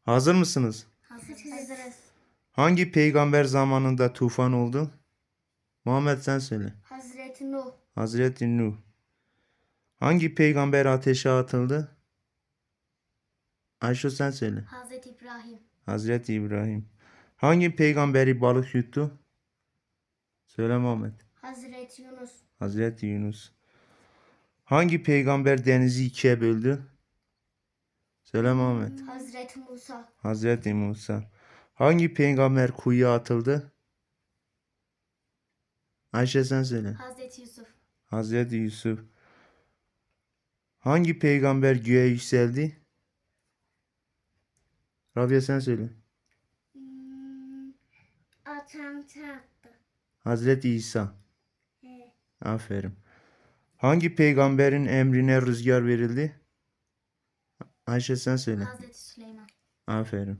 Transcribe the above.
Hazır mısınız? Hazırız. Hangi peygamber zamanında tufan oldu? Muhammed sen söyle. Hazreti Nuh. Hazreti Nuh. Hangi peygamber ateşe atıldı? Ayşe sen söyle. Hazreti İbrahim. Hazreti İbrahim. Hangi peygamberi balık yuttu? Söyle Muhammed. Hazreti Yunus. Hazreti Yunus. Hangi peygamber denizi ikiye böldü? Söyle Muhammed. Hazreti Musa. Hazreti Musa. Hangi peygamber kuyuya atıldı? Ayşe sen söyle. Hazreti Yusuf. Hazreti Yusuf. Hangi peygamber göğe yükseldi? Rabia sen söyle. Atan çarptı. Hazreti İsa. Aferin. Hangi peygamberin emrine rüzgar verildi? Ayşe sen söyle. Hazreti Süleyman. Aferin.